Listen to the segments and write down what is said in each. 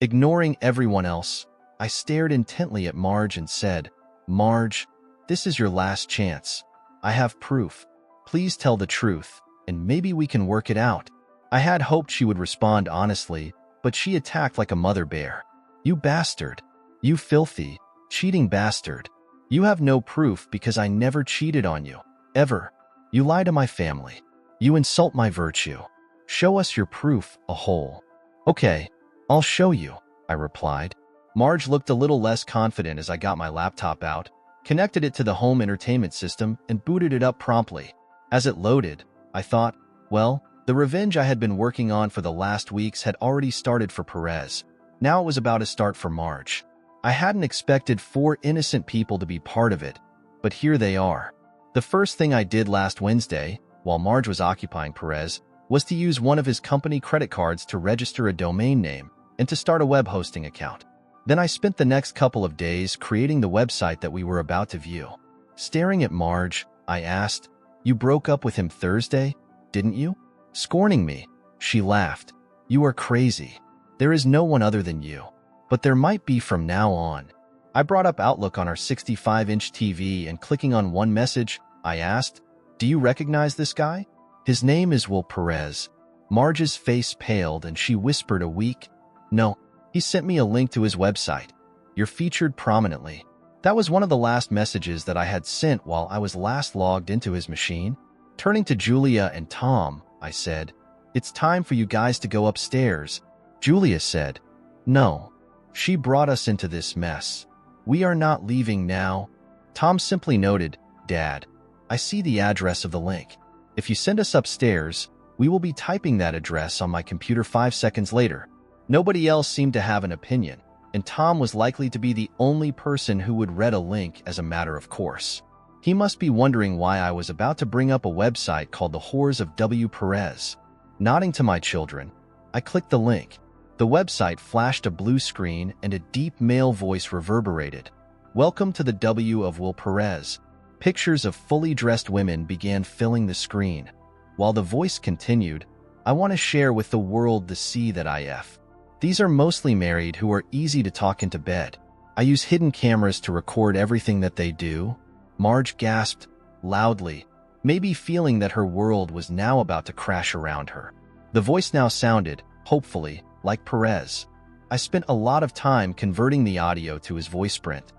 Ignoring everyone else, I stared intently at Marge and said, "Marge, this is your last chance. I have proof. Please tell the truth, and maybe we can work it out." I had hoped she would respond honestly, but she attacked like a mother bear. "You bastard. You filthy, cheating bastard. You have no proof because I never cheated on you. Ever. You lie to my family. You insult my virtue. Show us your proof, a hole." "Okay, I'll show you," I replied. Marge looked a little less confident as I got my laptop out, connected it to the home entertainment system, and booted it up promptly. As it loaded, I thought, well, the revenge I had been working on for the last weeks had already started for Perez. Now it was about to start for Marge. I hadn't expected 4 innocent people to be part of it, but here they are. The first thing I did last Wednesday, while Marge was occupying Perez, was to use one of his company credit cards to register a domain name and to start a web hosting account. Then I spent the next couple of days creating the website that we were about to view. Staring at Marge, I asked, "You broke up with him Thursday, didn't you?" Scorning me, she laughed. "You are crazy. There is no one other than you. But there might be from now on." I brought up Outlook on our 65-inch TV and clicking on one message, I asked, "Do you recognize this guy?" "His name is Will Perez." Marge's face paled and she whispered a weak, "No, he sent me a link to his website. You're featured prominently." That was one of the last messages that I had sent while I was last logged into his machine. Turning to Julia and Tom, I said, "It's time for you guys to go upstairs." Julia said, "No. She brought us into this mess. We are not leaving now." Tom simply noted, "Dad, I see the address of the link. If you send us upstairs, we will be typing that address on my computer 5 seconds later." Nobody else seemed to have an opinion, and Tom was likely to be the only person who would read a link as a matter of course. He must be wondering why I was about to bring up a website called The Whores of W. Perez. Nodding to my children, I clicked the link. The website flashed a blue screen and a deep male voice reverberated. "Welcome to the W of Will Perez." Pictures of fully dressed women began filling the screen. While the voice continued, "I want to share with the world the C that I F. These are mostly married who are easy to talk into bed. I use hidden cameras to record everything that they do." Marge gasped loudly, maybe feeling that her world was now about to crash around her. The voice now sounded, hopefully, like Perez. I spent a lot of time converting the audio to his voice print.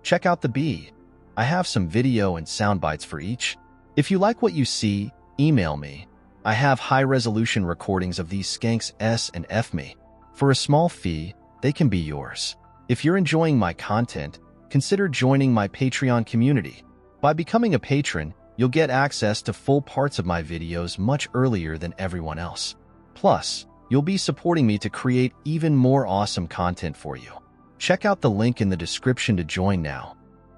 Check out the B. I have some video and sound bites for each. If you like what you see, email me. I have high-resolution recordings of these skanks S and F me. For a small fee, they can be yours. If you're enjoying my content, consider joining my Patreon community. By becoming a patron, you'll get access to full parts of my videos much earlier than everyone else. Plus, you'll be supporting me to create even more awesome content for you. Check out the link in the description to join now.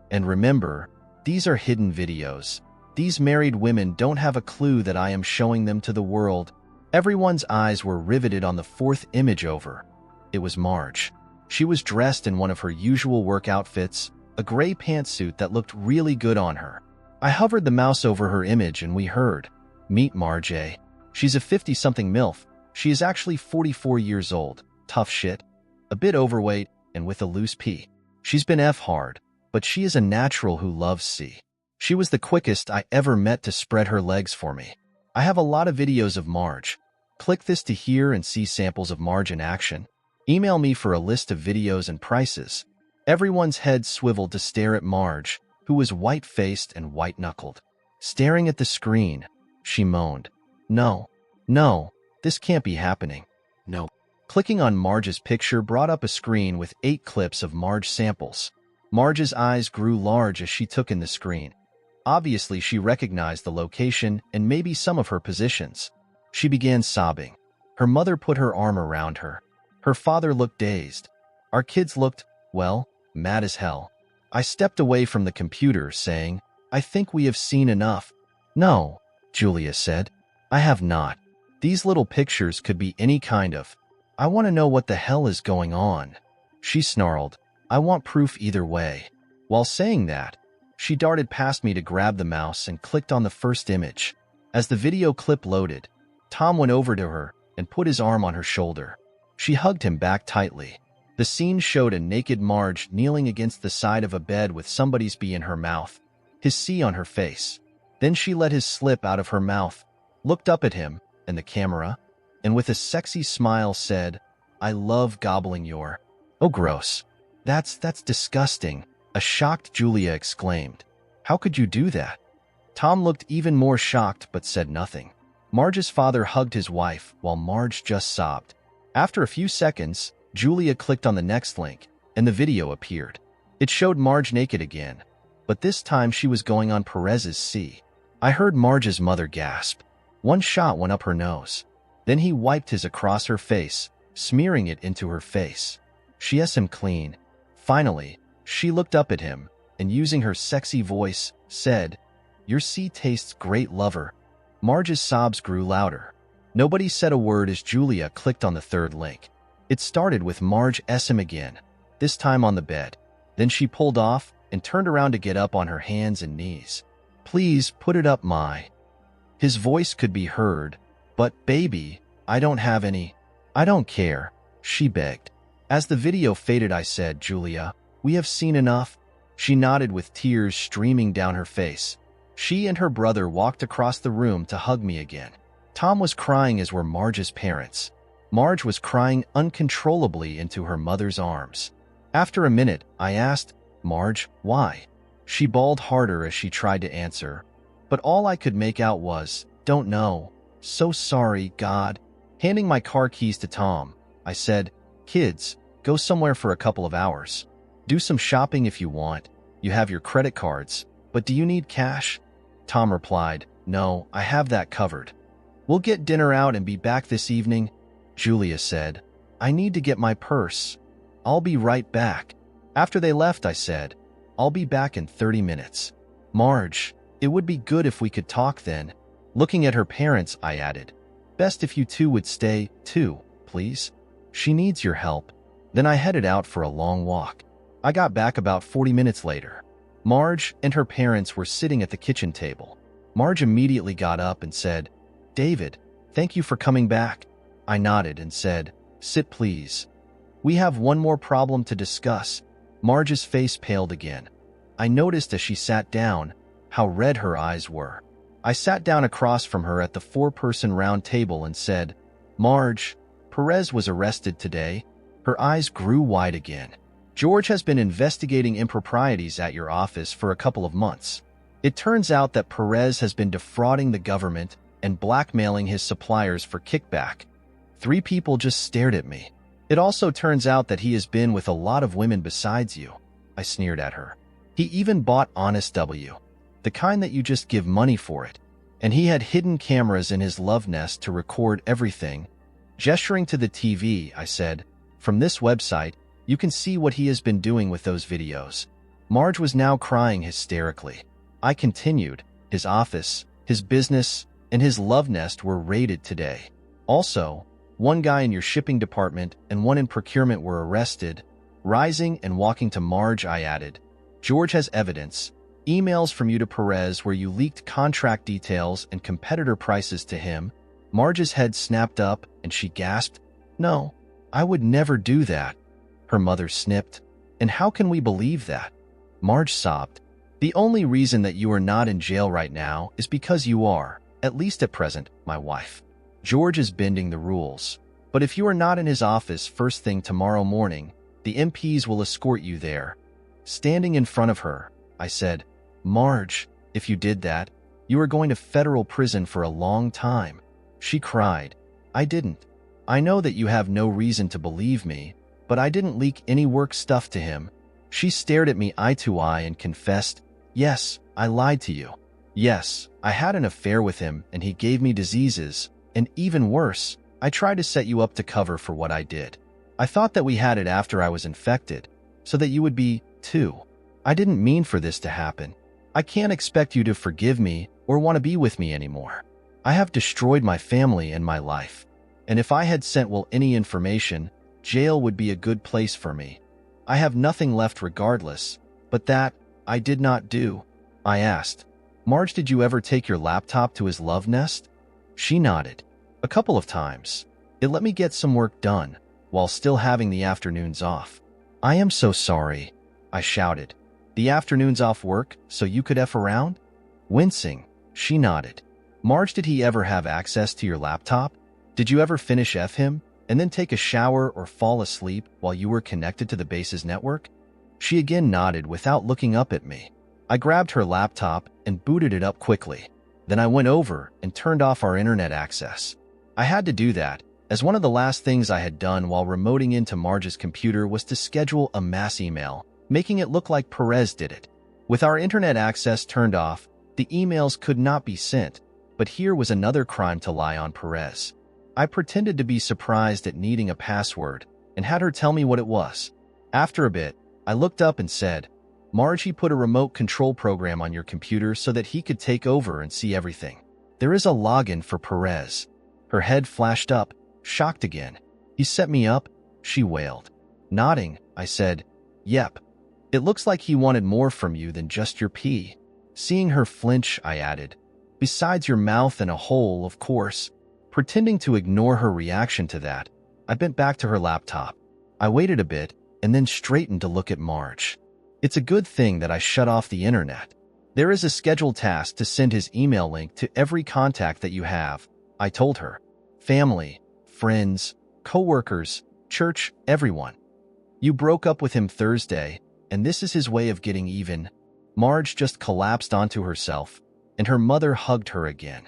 And remember, these are hidden videos. These married women don't have a clue that I am showing them to the world. Everyone's eyes were riveted on the 4th image over. It was Marge. She was dressed in one of her usual work outfits, a gray pantsuit that looked really good on her. I hovered the mouse over her image and we heard, "Meet Marge. She's a 50-something MILF. She is actually 44 years old, tough shit, a bit overweight, and with a loose P. She's been F-hard, but she is a natural who loves C. She was the quickest I ever met to spread her legs for me." I have a lot of videos of Marge. Click this to hear and see samples of Marge in action. Email me for a list of videos and prices. Everyone's head swiveled to stare at Marge, who was white-faced and white-knuckled. Staring at the screen, she moaned, "No, no, this can't be happening. No." Clicking on Marge's picture brought up a screen with 8 clips of Marge samples. Marge's eyes grew large as she took in the screen. Obviously, she recognized the location and maybe some of her positions. She began sobbing. Her mother put her arm around her. Her father looked dazed. Our kids looked, well, mad as hell. I stepped away from the computer, saying, "I think we have seen enough." "No," Julia said. "I have not. These little pictures could be any kind of. I want to know what the hell is going on." She snarled, "I want proof either way." While saying that, she darted past me to grab the mouse and clicked on the first image. As the video clip loaded, Tom went over to her and put his arm on her shoulder. She hugged him back tightly. The scene showed a naked Marge kneeling against the side of a bed with somebody's B in her mouth, his C on her face. Then she let his slip out of her mouth, looked up at him and the camera, and with a sexy smile said, "I love gobbling your—" "Oh, gross. That's disgusting," a shocked Julia exclaimed. "How could you do that?" Tom looked even more shocked but said nothing. Marge's father hugged his wife while Marge just sobbed. After a few seconds, Julia clicked on the next link, and the video appeared. It showed Marge naked again, but this time she was going on Perez's C. I heard Marge's mother gasp. One shot went up her nose. Then he wiped his across her face, smearing it into her face. She asked him clean. Finally, she looked up at him, and using her sexy voice, said, "Your C tastes great, lover." Marge's sobs grew louder. Nobody said a word as Julia clicked on the third link. It started with Marge S him again, this time on the bed. Then she pulled off and turned around to get up on her hands and knees. "Please put it up, my." His voice could be heard, "But, baby, I don't have any." "I don't care," she begged. As the video faded, I said, "Julia, we have seen enough." She nodded with tears streaming down her face. She and her brother walked across the room to hug me again. Tom was crying, as were Marge's parents. Marge was crying uncontrollably into her mother's arms. After a minute, I asked, "Marge, why?" She bawled harder as she tried to answer, but all I could make out was, "Don't know. So sorry, God." Handing my car keys to Tom, I said, "Kids, go somewhere for a couple of hours. Do some shopping if you want. You have your credit cards, but do you need cash?" Tom replied, "No, I have that covered." "We'll get dinner out and be back this evening," Julia said. "I need to get my purse. I'll be right back." After they left, I said, "I'll be back in 30 minutes. Marge, it would be good if we could talk then." Looking at her parents, I added, "Best if you two would stay, too, please. She needs your help." Then I headed out for a long walk. I got back about 40 minutes later. Marge and her parents were sitting at the kitchen table. Marge immediately got up and said, "David, thank you for coming back." I nodded and said, "Sit, please. We have one more problem to discuss." Marge's face paled again. I noticed as she sat down how red her eyes were. I sat down across from her at the four-person round table and said, "Marge, Perez was arrested today." Her eyes grew wide again. "George has been investigating improprieties at your office for a couple of months. It turns out that Perez has been defrauding the government and blackmailing his suppliers for kickback." 3 people just stared at me. "It also turns out that he has been with a lot of women besides you," I sneered at her. "He even bought Honest W, the kind that you just give money for it. And he had hidden cameras in his love nest to record everything." Gesturing to the TV, I said, "From this website, you can see what he has been doing with those videos." Marge was now crying hysterically. I continued, "His office, his business, and his love nest were raided today. Also, one guy in your shipping department and one in procurement were arrested." Rising and walking to Marge, I added, "George has evidence, emails from you to Perez where you leaked contract details and competitor prices to him." Marge's head snapped up and she gasped, "No, I would never do that." Her mother snipped, "And how can we believe that?" Marge sobbed, "The only reason that you are not in jail right now is because you are, at least at present, my wife. George is bending the rules. But if you are not in his office first thing tomorrow morning, the MPs will escort you there." Standing in front of her, I said, "Marge, if you did that, you are going to federal prison for a long time." She cried, "I didn't. I know that you have no reason to believe me, but I didn't leak any work stuff to him." She stared at me eye to eye and confessed, "Yes, I lied to you. Yes, I had an affair with him and he gave me diseases, and even worse, I tried to set you up to cover for what I did. I thought that we had it after I was infected, so that you would be, too. I didn't mean for this to happen. I can't expect you to forgive me or want to be with me anymore. I have destroyed my family and my life. And if I had sent Will any information, jail would be a good place for me. I have nothing left regardless, but that I did not do." I asked, "Marge, did you ever take your laptop to his love nest?" She nodded. "A couple of times. It let me get some work done. while still having the afternoons off. I am so sorry, I shouted. The afternoons off work so you could F around? Wincing, she nodded. Marge, did he ever have access to your laptop? Did you ever finish F him and then take a shower or fall asleep while you were connected to the base's network? She again nodded without looking up at me. I grabbed her laptop and booted it up quickly. Then I went over and turned off our internet access. I had to do that, as one of the last things I had done while remoting into Marge's computer was to schedule a mass email, making it look like Perez did it. With our internet access turned off, the emails could not be sent, but here was another crime to lie on Perez. I pretended to be surprised at needing a password and had her tell me what it was. After a bit, I looked up and said, Marge, he put a remote control program on your computer so that he could take over and see everything. There is a login for Perez. Her head flashed up, shocked again. He set me up, she wailed. Nodding, I said, Yep. It looks like he wanted more from you than just your pee. Seeing her flinch, I added, Besides your mouth and a hole, of course. Pretending to ignore her reaction to that, I bent back to her laptop. I waited a bit and then straightened to look at Marge. It's a good thing that I shut off the internet. There is a scheduled task to send his email link to every contact that you have, I told her. Family, friends, co-workers, church, everyone. You broke up with him Thursday, and this is his way of getting even. Marge just collapsed onto herself, and her mother hugged her again.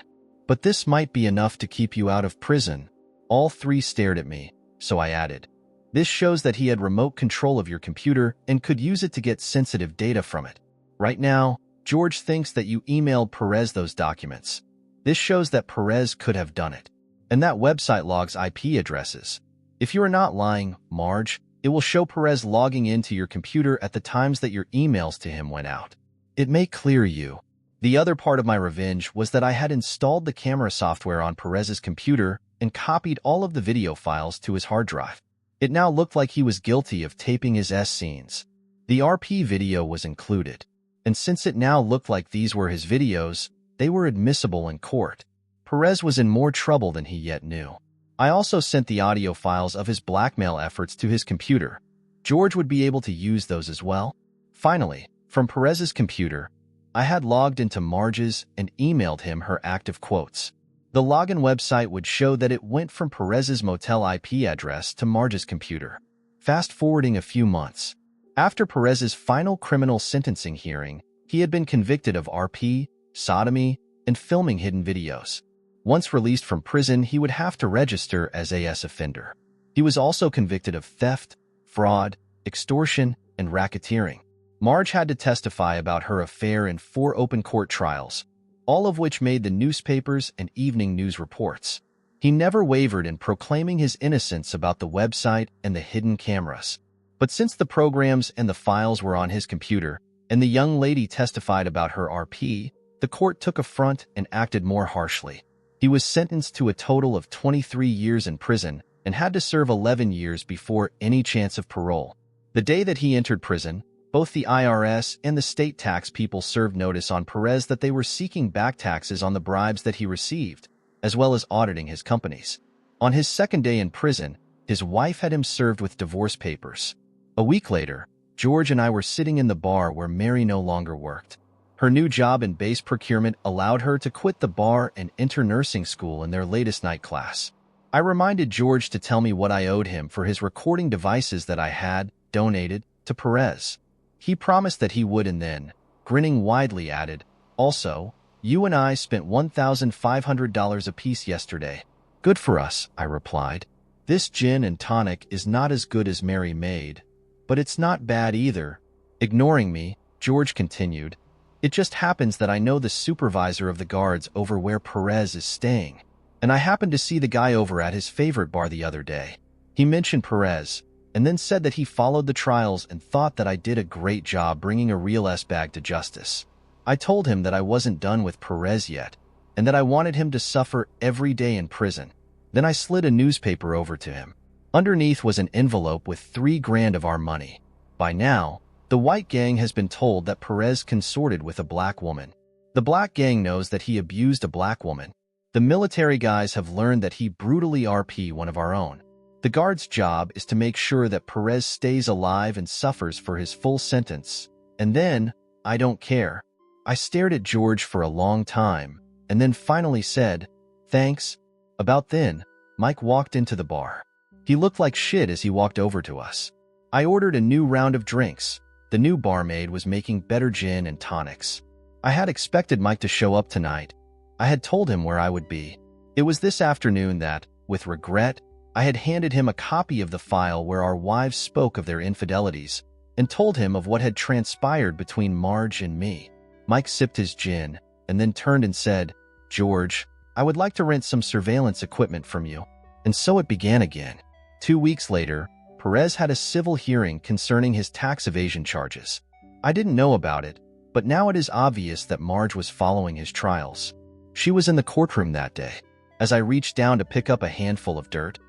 But this might be enough to keep you out of prison. All three stared at me, so I added, This shows that he had remote control of your computer and could use it to get sensitive data from it. Right now, George thinks that you emailed Perez those documents. This shows that Perez could have done it. And that website logs IP addresses. If you are not lying, Marge, it will show Perez logging into your computer at the times that your emails to him went out. It may clear you. The other part of my revenge was that I had installed the camera software on Perez's computer and copied all of the video files to his hard drive. It now looked like he was guilty of taping his S scenes. The RP video was included, and since it now looked like these were his videos, they were admissible in court. Perez was in more trouble than he yet knew. I also sent the audio files of his blackmail efforts to his computer. George would be able to use those as well. Finally, from Perez's computer, I had logged into Marge's and emailed him her active quotes. The login website would show that it went from Perez's motel IP address to Marge's computer. Fast forwarding a few months. After Perez's final criminal sentencing hearing, he had been convicted of RP, sodomy, and filming hidden videos. Once released from prison, he would have to register as a S offender. He was also convicted of theft, fraud, extortion, and racketeering. Marge had to testify about her affair in 4 open court trials, all of which made the newspapers and evening news reports. He never wavered in proclaiming his innocence about the website and the hidden cameras. But since the programs and the files were on his computer, and the young lady testified about her RP, the court took affront and acted more harshly. He was sentenced to a total of 23 years in prison and had to serve 11 years before any chance of parole. The day that he entered prison, both the IRS and the state tax people served notice on Perez that they were seeking back taxes on the bribes that he received, as well as auditing his companies. On his second day in prison, his wife had him served with divorce papers. A week later, George and I were sitting in the bar where Mary no longer worked. Her new job in base procurement allowed her to quit the bar and enter nursing school in their latest night class. I reminded George to tell me what I owed him for his recording devices that I had donated to Perez. He promised that he would and then, grinning widely, added, Also, you and I spent $1,500 apiece yesterday. Good for us, I replied. This gin and tonic is not as good as Mary made, but it's not bad either. Ignoring me, George continued, It just happens that I know the supervisor of the guards over where Perez is staying, and I happened to see the guy over at his favorite bar the other day. He mentioned Perez, and then said that he followed the trials and thought that I did a great job bringing a real S-bag to justice. I told him that I wasn't done with Perez yet, and that I wanted him to suffer every day in prison. Then I slid a newspaper over to him. Underneath was an envelope with $3,000 of our money. By now, the white gang has been told that Perez consorted with a black woman. The black gang knows that he abused a black woman. The military guys have learned that he brutally RP one of our own. The guard's job is to make sure that Perez stays alive and suffers for his full sentence. And then, I don't care. I stared at George for a long time, and then finally said, "Thanks." About then, Mike walked into the bar. He looked like shit as he walked over to us. I ordered a new round of drinks. The new barmaid was making better gin and tonics. I had expected Mike to show up tonight. I had told him where I would be. It was this afternoon that, with regret, I had handed him a copy of the file where our wives spoke of their infidelities and told him of what had transpired between Marge and me. Mike sipped his gin and then turned and said, "George, I would like to rent some surveillance equipment from you." And so it began again. 2 weeks later, Perez had a civil hearing concerning his tax evasion charges. I didn't know about it, but now it is obvious that Marge was following his trials. She was in the courtroom that day. As I reached down to pick up a handful of dirt,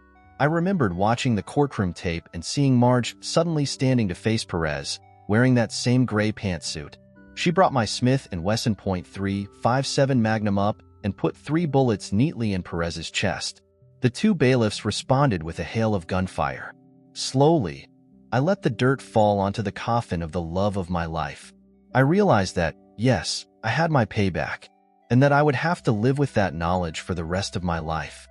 I remembered watching the courtroom tape and seeing Marge suddenly standing to face Perez, wearing that same gray pantsuit. She brought my Smith & Wesson .357 Magnum up and put 3 bullets neatly in Perez's chest. The 2 bailiffs responded with a hail of gunfire. Slowly, I let the dirt fall onto the coffin of the love of my life. I realized that, yes, I had my payback, and that I would have to live with that knowledge for the rest of my life.